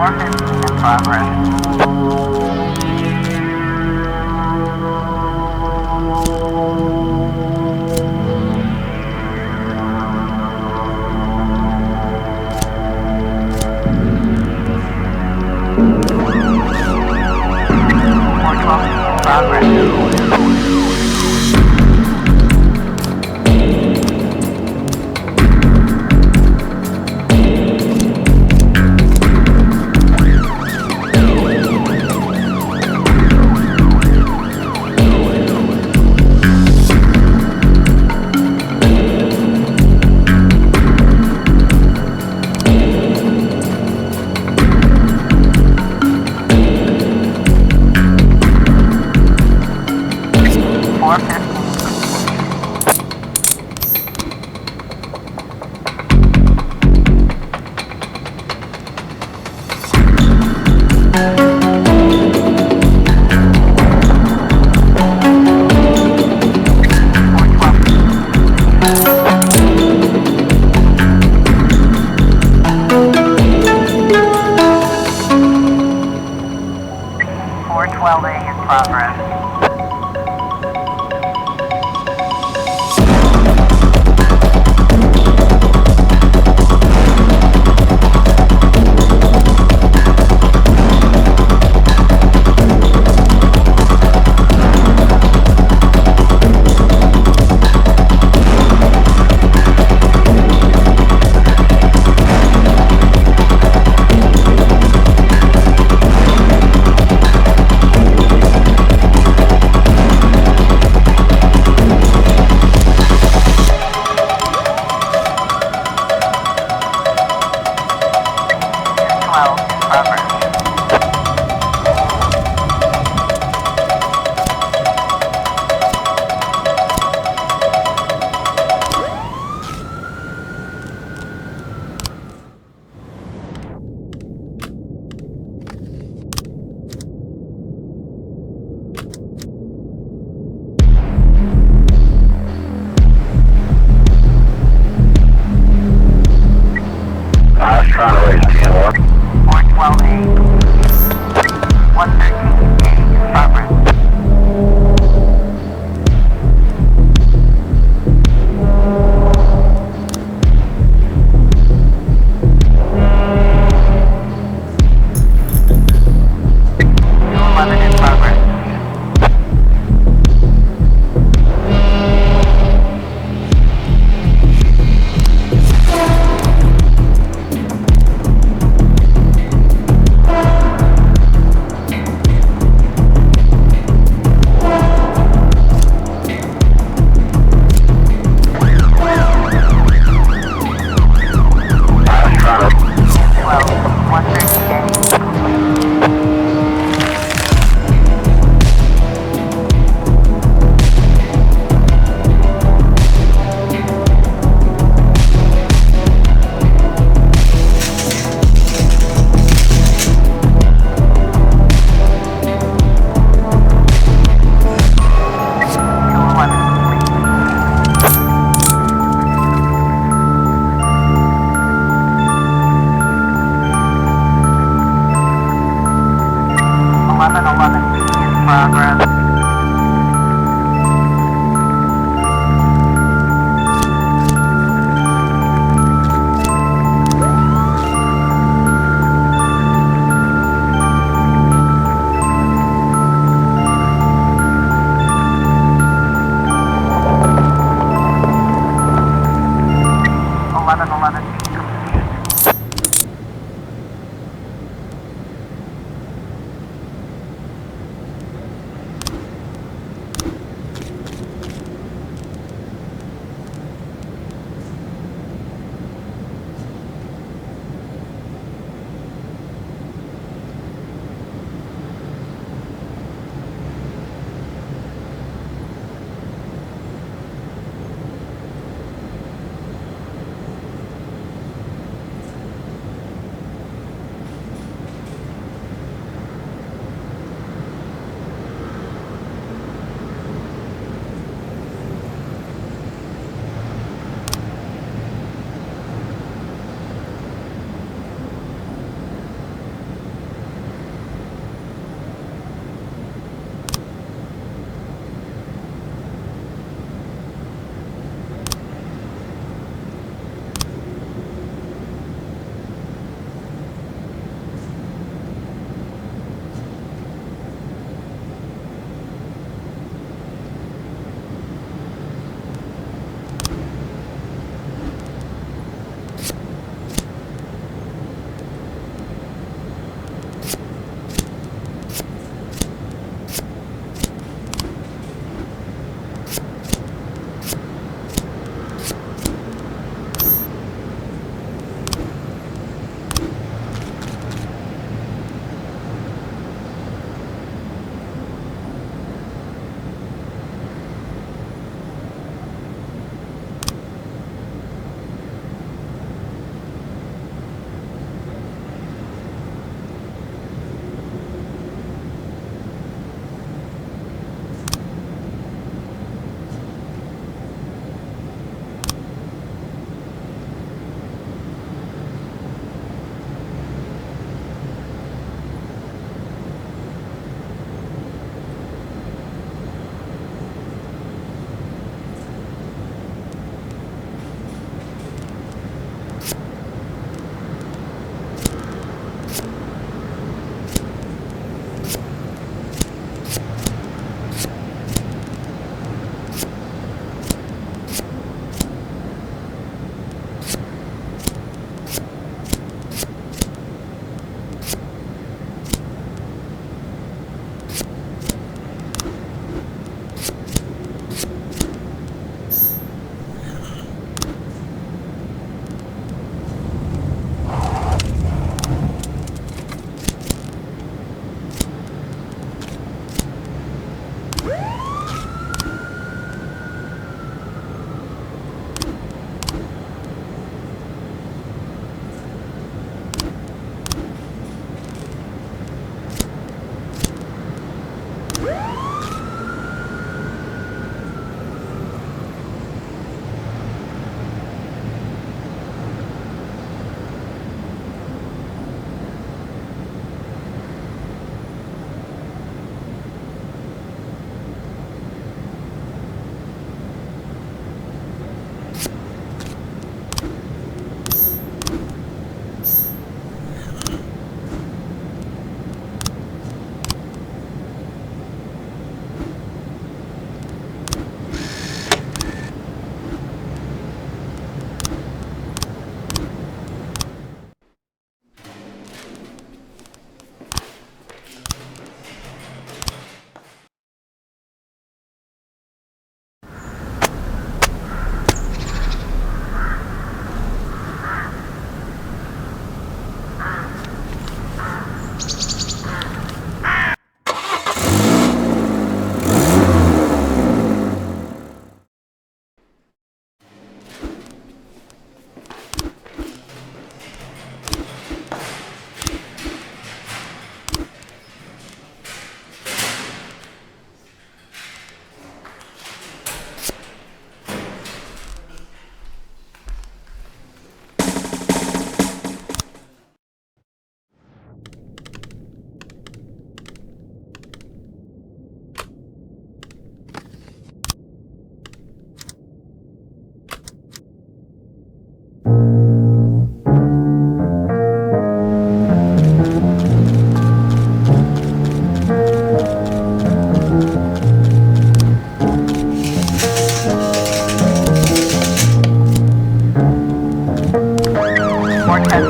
415 in progress.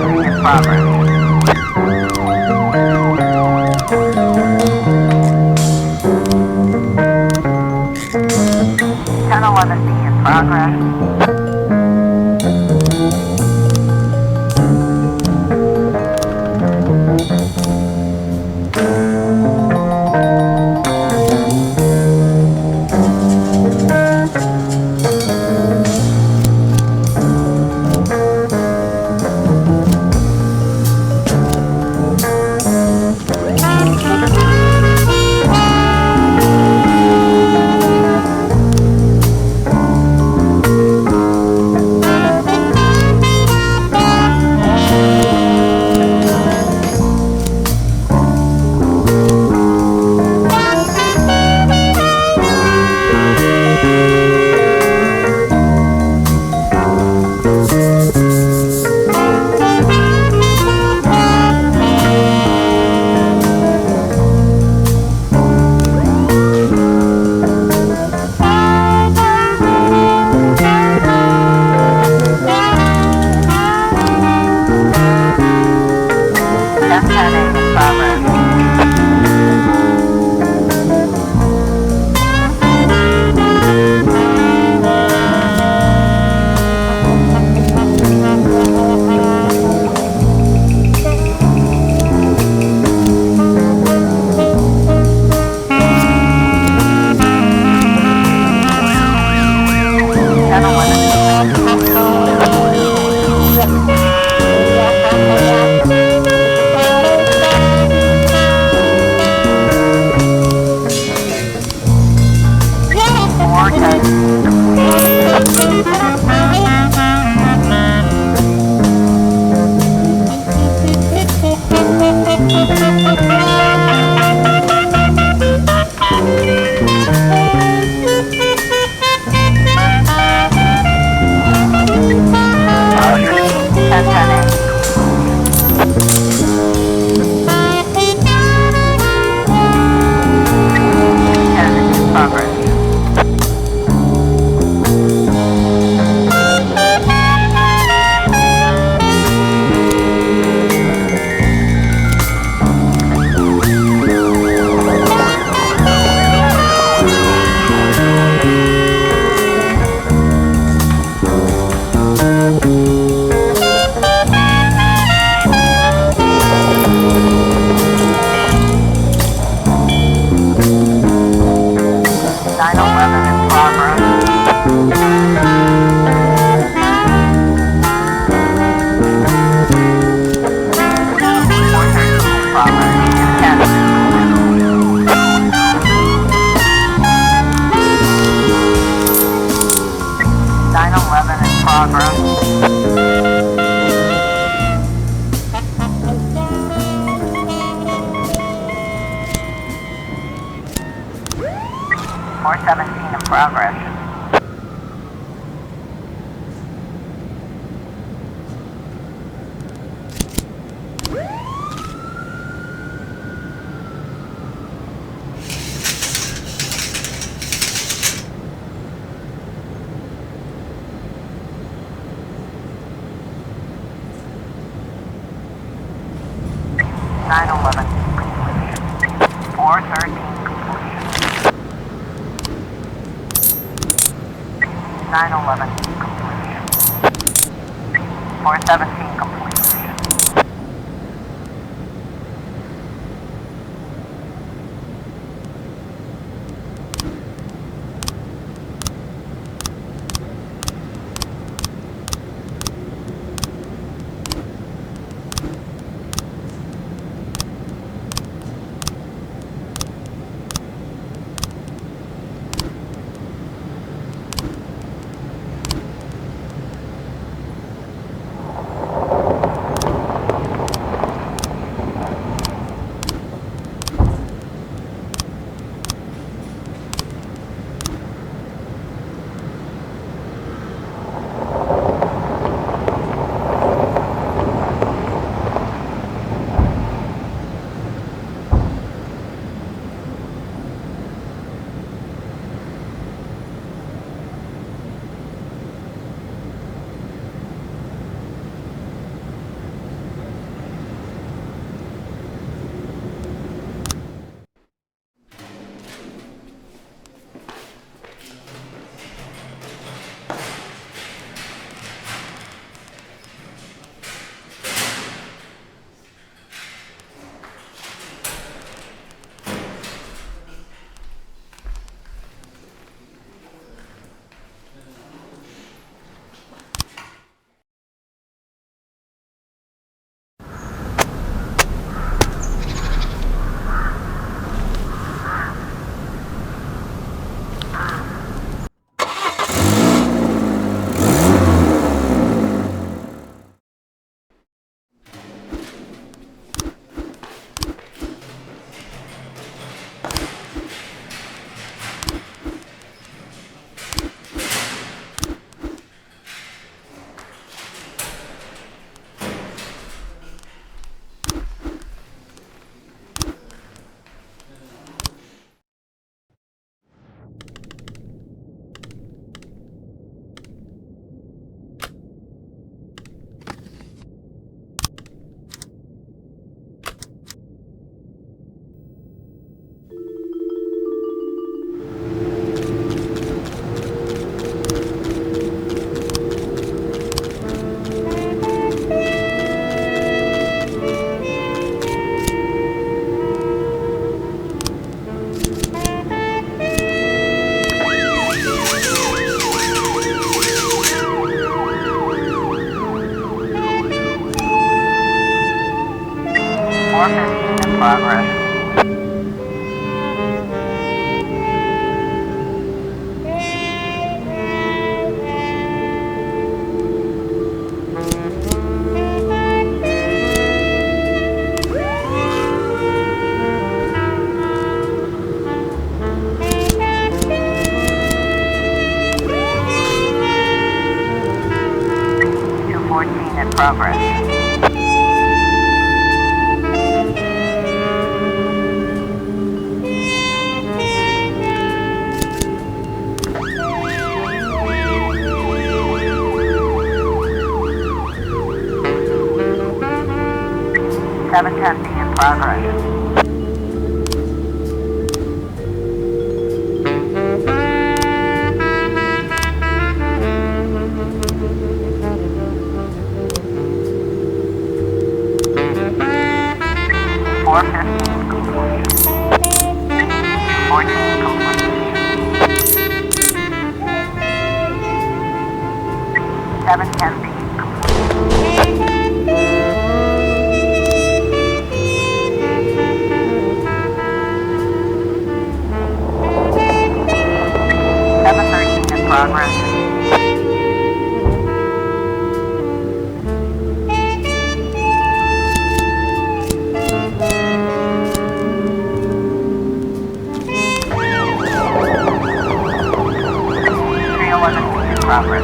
in progress. 1011B in progress. F10A in progress. in progress. Nine 11 completion. 413 completion. 911 completion. 417 completion. 415 in progress. In progress. 710B in progress. Four 15 completion. 14 completion. 710B completion. 713 in progress. 311 in progress.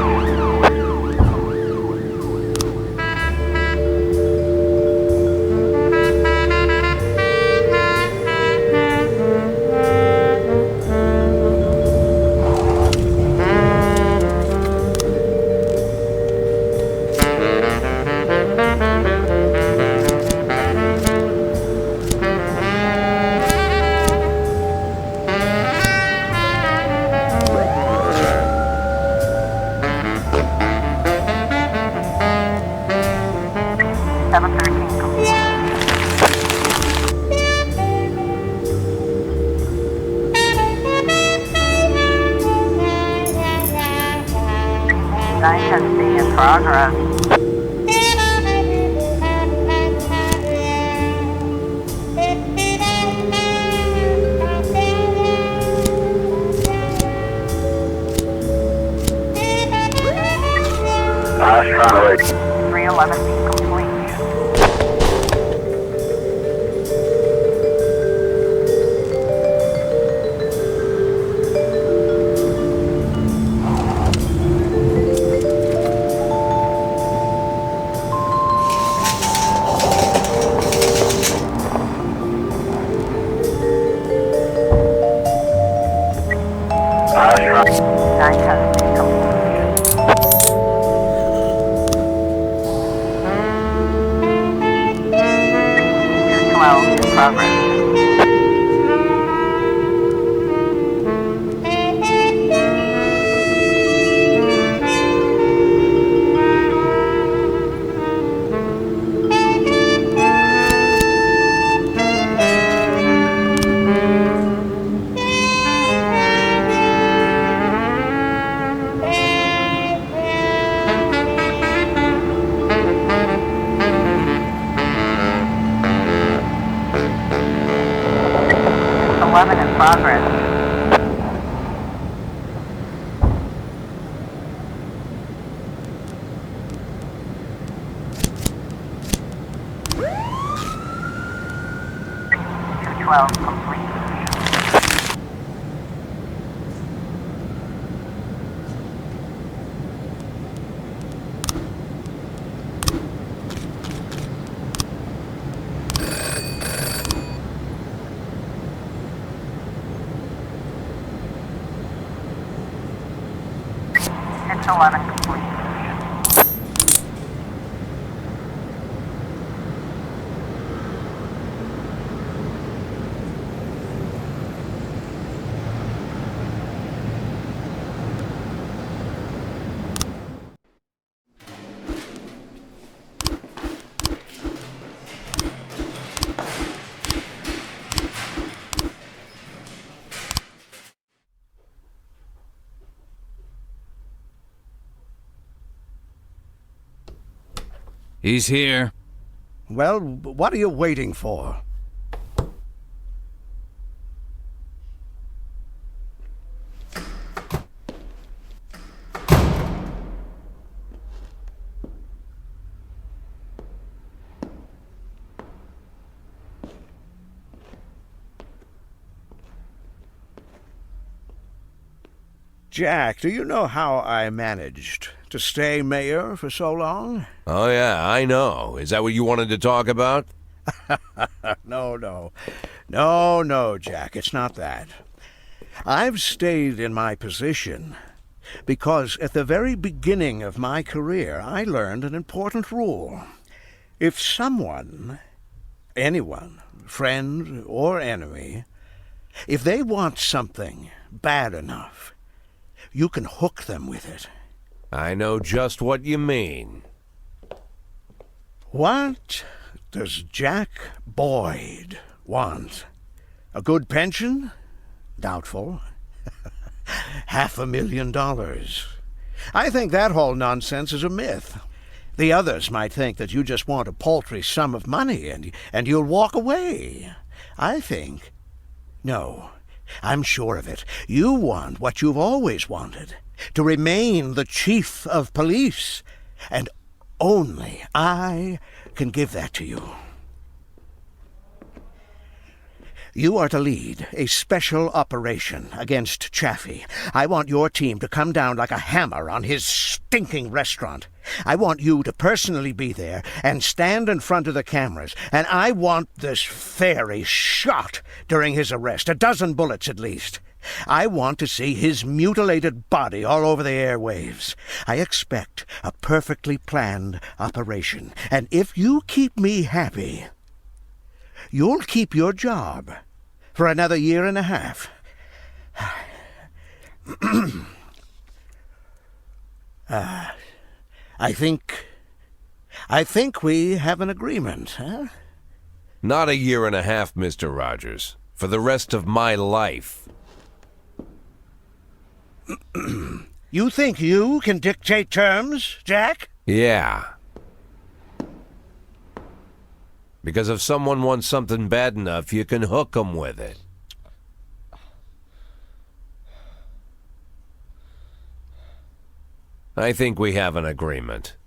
713 910C in progress. 311B complete. 910C complete. 212 in progress. 11 in progress. 212 complete. 611 complete. 'He's here. Well, what are you waiting for? Jack, do you know how I managed to stay mayor for so long? Oh, yeah, I know. Is that what you wanted to talk about? No, Jack, it's not that. I've stayed in my position because at the very beginning of my career, I learned an important rule. If someone, anyone, friend or enemy, if they want something bad enough, you can hook them with it. I know just what you mean. What does Jack Boyd want? A good pension? Doubtful. $500,000. I think that whole nonsense is a myth. The others might think that you just want a paltry sum of money and you'll walk away. I think, no, I'm sure of it. You want what you've always wanted, to remain the chief of police, and only I can give that to you. You are to lead a special operation against Chaffee. I want your team to come down like a hammer on his stinking restaurant. I want you to personally be there and stand in front of the cameras. And I want this fairy shot during his arrest, 12 bullets at least. I want to see his mutilated body all over the airwaves. I expect a perfectly planned operation. And if you keep me happy, you'll keep your job for another 1.5 years. I think we have an agreement, huh? Not 1.5 years, Mr. Rogers. For the rest of my life. You think you can dictate terms, Jack? Yeah. Because if someone wants something bad enough, you can hook them with it. I think we have an agreement.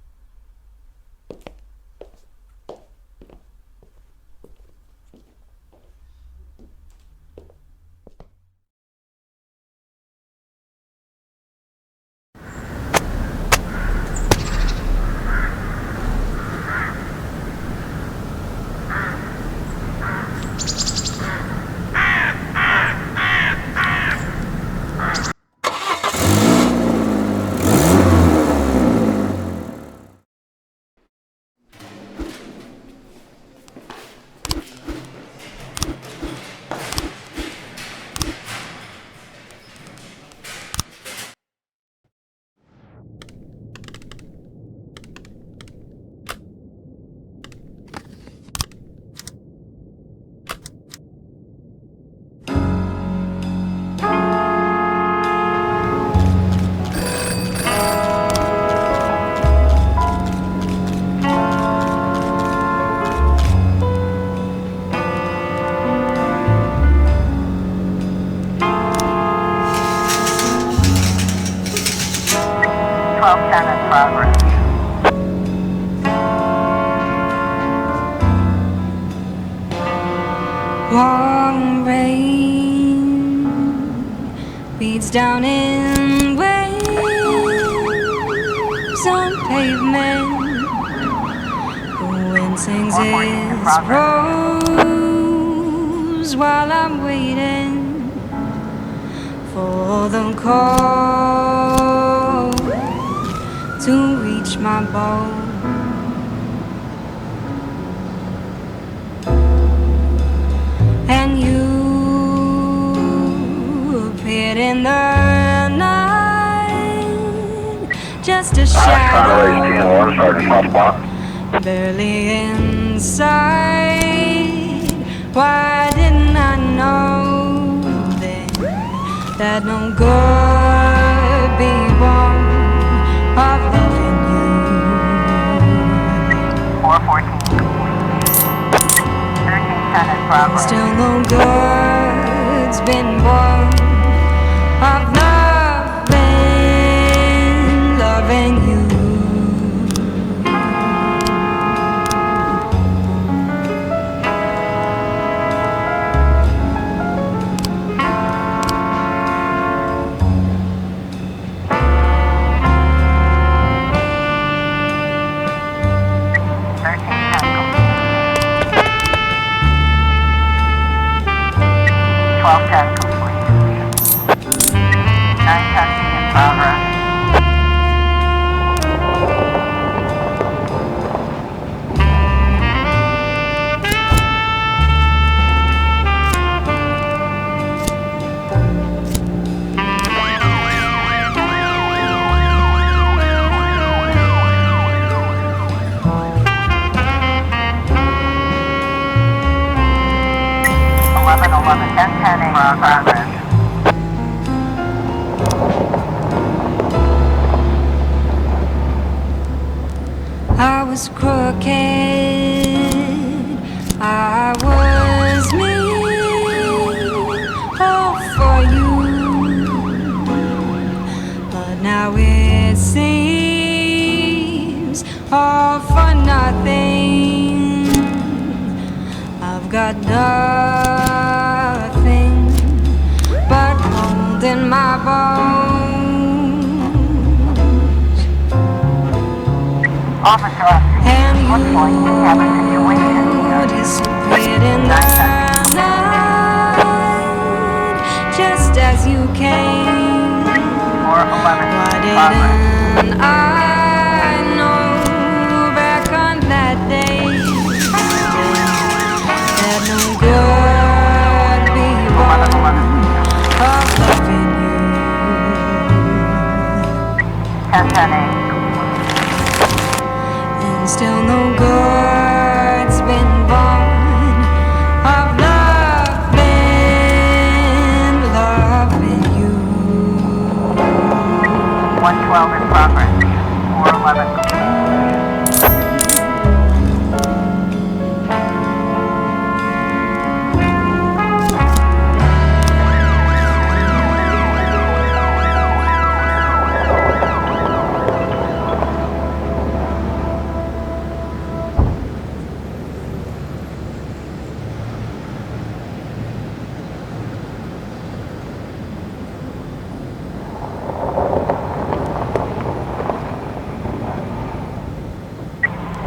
In progress. Long rain beats down in waves on pavement. The wind sings its prose while I'm waiting for the call to reach my boat. And you appeared in the night, just a shadow, barely in sight. Why didn't I know then that no good be born of loving you? 414 complete. 10 in progress. Still no good's been born of loving you. I was crooked, I was mean, all for you. But now it seems all for nothing. I've got nothing but cold in my bones. Officer, And looks like we have a situation here. disappeared in the night, just as you came. 411 Why in progress. didn't I know back on that day that no good be born of loving you? 10-10-8. And still no good's been born of loving you. 112 in progress. 411.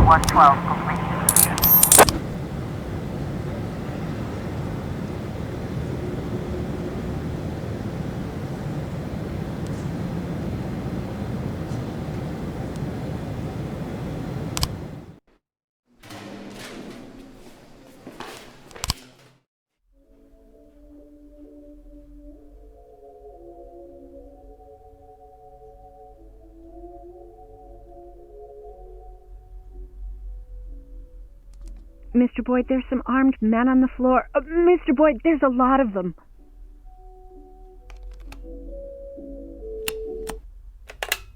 112 complete. Mr. Boyd, there's some armed men on the floor. Mr. Boyd, there's a lot of them.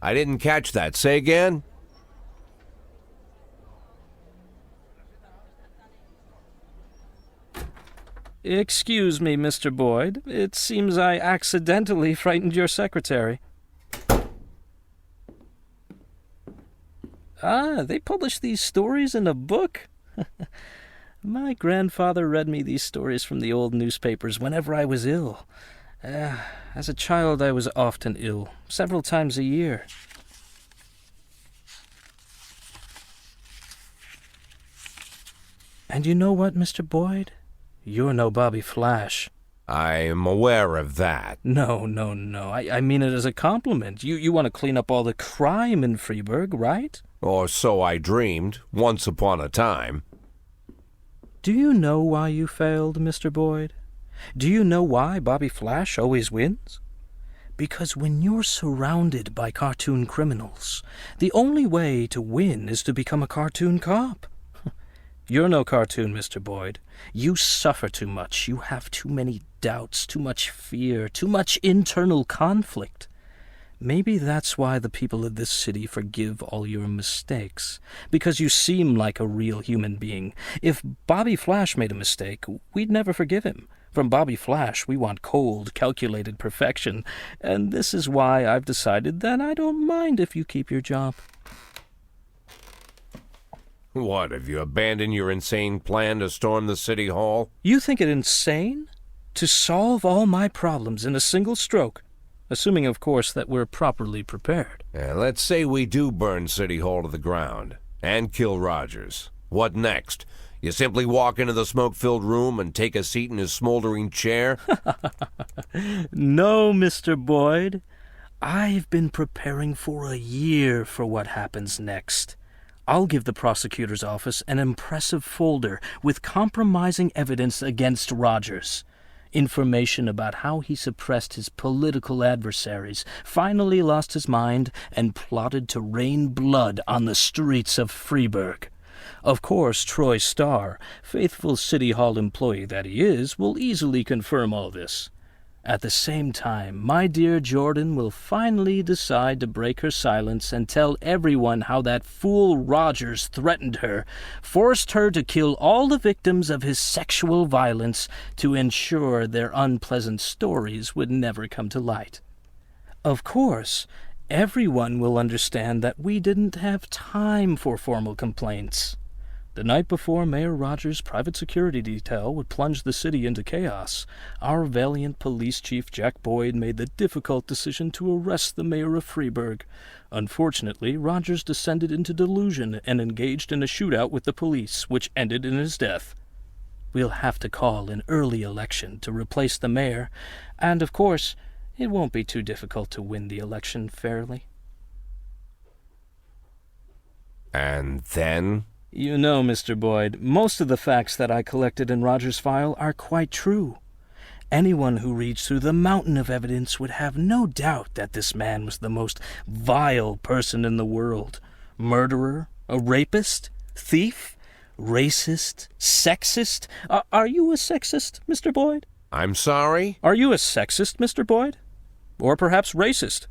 I didn't catch that. Say again? Excuse me, Mr. Boyd. It seems I accidentally frightened your secretary. Ah, they publish these stories in a book? My grandfather read me these stories from the old newspapers whenever I was ill. As a child, I was often ill, several times a year. And you know what, Mr. Boyd? You're no Bobby Flash. I'm aware of that. No. I mean it as a compliment. You want to clean up all the crime in Freeburg, right? Or so I dreamed, once upon a time. Do you know why you failed, Mr. Boyd? Do you know why Bobby Flash always wins? Because when you're surrounded by cartoon criminals, the only way to win is to become a cartoon cop. You're no cartoon, Mr. Boyd. You suffer too much. You have too many doubts, too much fear, too much internal conflict. Maybe that's why the people of this city forgive all your mistakes, because you seem like a real human being. If Bobby Flash made a mistake, we'd never forgive him. From Bobby Flash, we want cold, calculated perfection, and this is why I've decided that I don't mind if you keep your job. What, have you abandoned your insane plan to storm the city hall? You think it insane? To solve all my problems in a single stroke? Assuming, of course, that we're properly prepared. Let's say we do burn City Hall to the ground and kill Rogers. What next? You simply walk into the smoke-filled room and take a seat in his smoldering chair? No, Mr. Boyd. I've been preparing for a year for what happens next. I'll give the prosecutor's office an impressive folder with compromising evidence against Rogers. Information about how he suppressed his political adversaries, finally lost his mind, and plotted to rain blood on the streets of Freeburg. Of course, Troy Starr, faithful City Hall employee that he is, will easily confirm all this. At the same time, my dear Jordan will finally decide to break her silence and tell everyone how that fool Rogers threatened her, forced her to kill all the victims of his sexual violence to ensure their unpleasant stories would never come to light. Of course, everyone will understand that we didn't have time for formal complaints. The night before Mayor Rogers' private security detail would plunge the city into chaos, our valiant police chief Jack Boyd made the difficult decision to arrest the mayor of Freeburg. Unfortunately, Rogers descended into delusion and engaged in a shootout with the police, which ended in his death. We'll have to call an early election to replace the mayor, and of course, it won't be too difficult to win the election fairly. And then? You know, Mr. Boyd, most of the facts that I collected in Rogers' file are quite true. Anyone who reads through the mountain of evidence would have no doubt that this man was the most vile person in the world. Murderer, a rapist, thief, racist, sexist. Are you a sexist, Mr. Boyd? I'm sorry? Are you a sexist, Mr. Boyd? Or perhaps racist?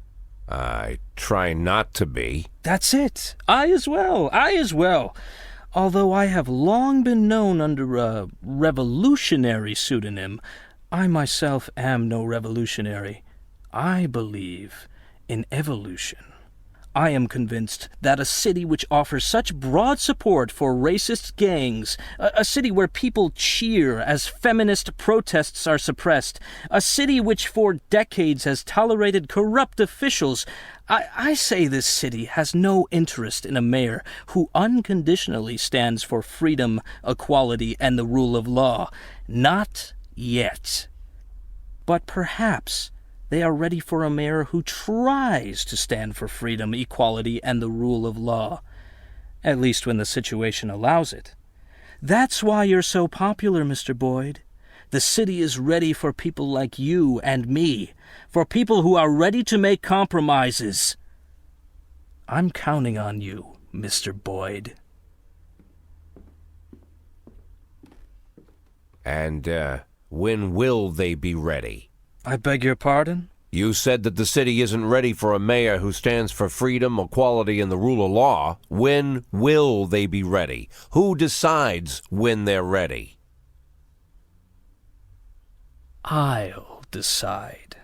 I try not to be. That's it. I as well. Although I have long been known under a revolutionary pseudonym, I myself am no revolutionary. I believe in evolution. I am convinced that a city which offers such broad support for racist gangs, a city where people cheer as feminist protests are suppressed, a city which for decades has tolerated corrupt officials, I say this city has no interest in a mayor who unconditionally stands for freedom, equality, and the rule of law. Not yet. But perhaps they are ready for a mayor who tries to stand for freedom, equality, and the rule of law, at least when the situation allows it. That's why you're so popular, Mr. Boyd. The city is ready for people like you and me, for people who are ready to make compromises. I'm counting on you, Mr. Boyd. And, when will they be ready? I beg your pardon? You said that the city isn't ready for a mayor who stands for freedom, equality, and the rule of law. When will they be ready? Who decides when they're ready? I'll decide.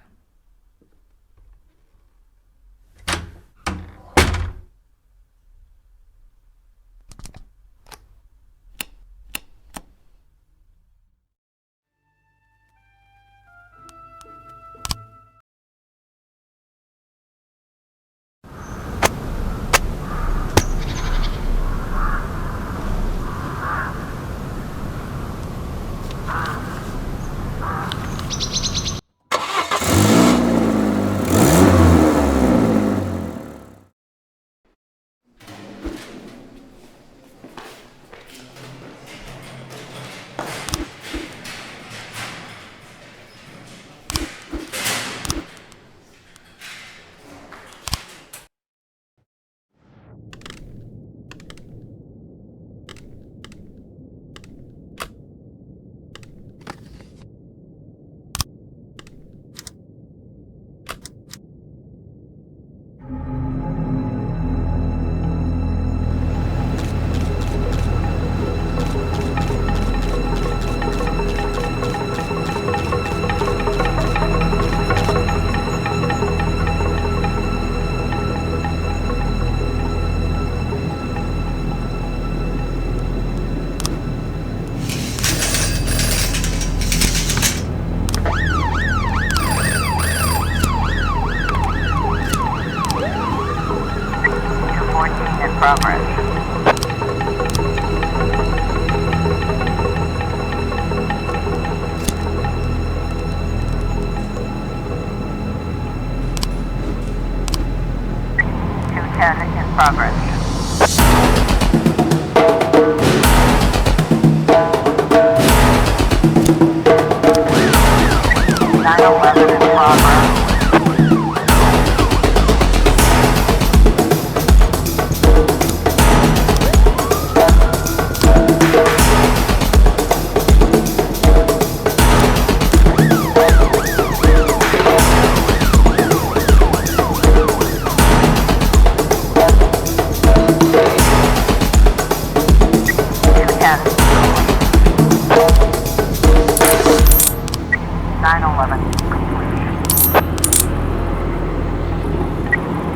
11 completed.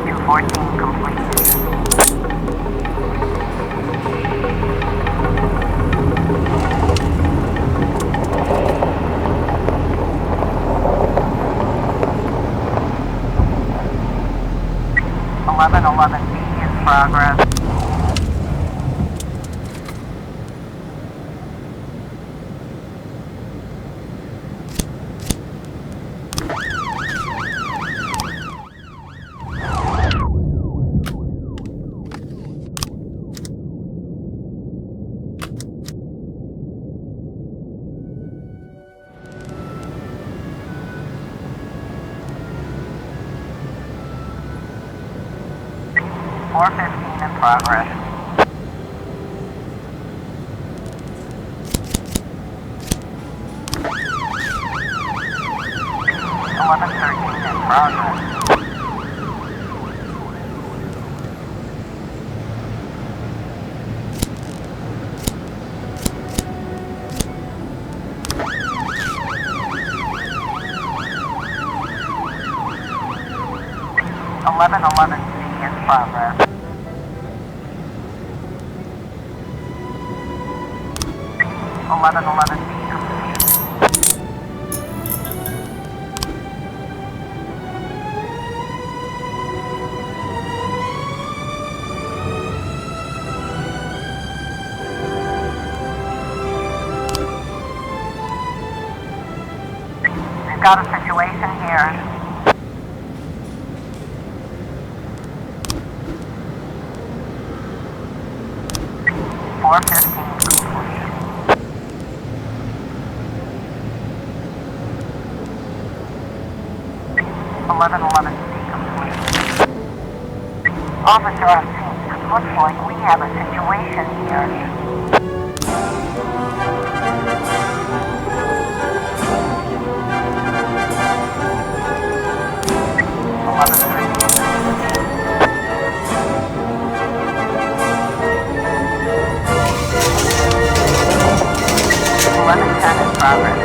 214 completed. Eleven B in progress. Four 15 in progress. Eleven 13 in progress. 11 C in progress. 11 B complete. We've got a situation here. 415 complete. 11 C complete. Officer on scene, it looks like we have a situation here. 1110 in progress.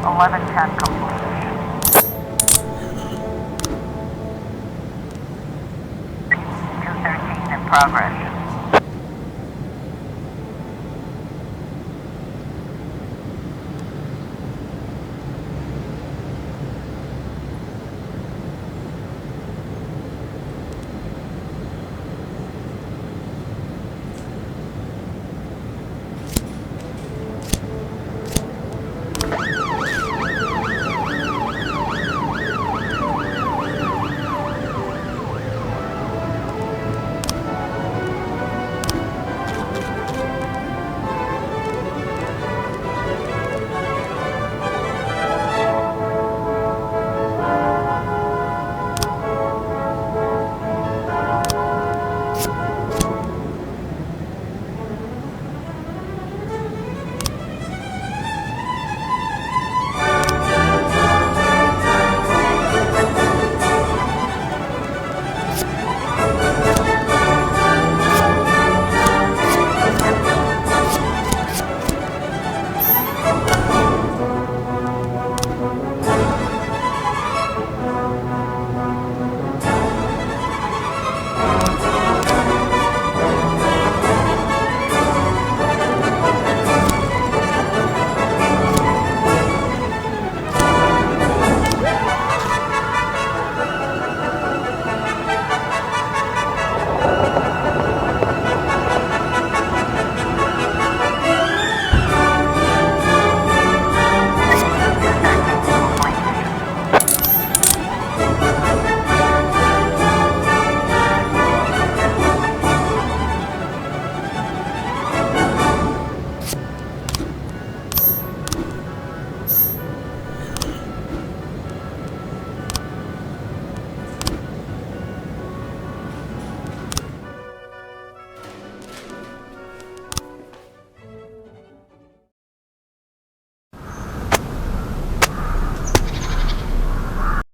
Eleven 10 complete. 213 in progress.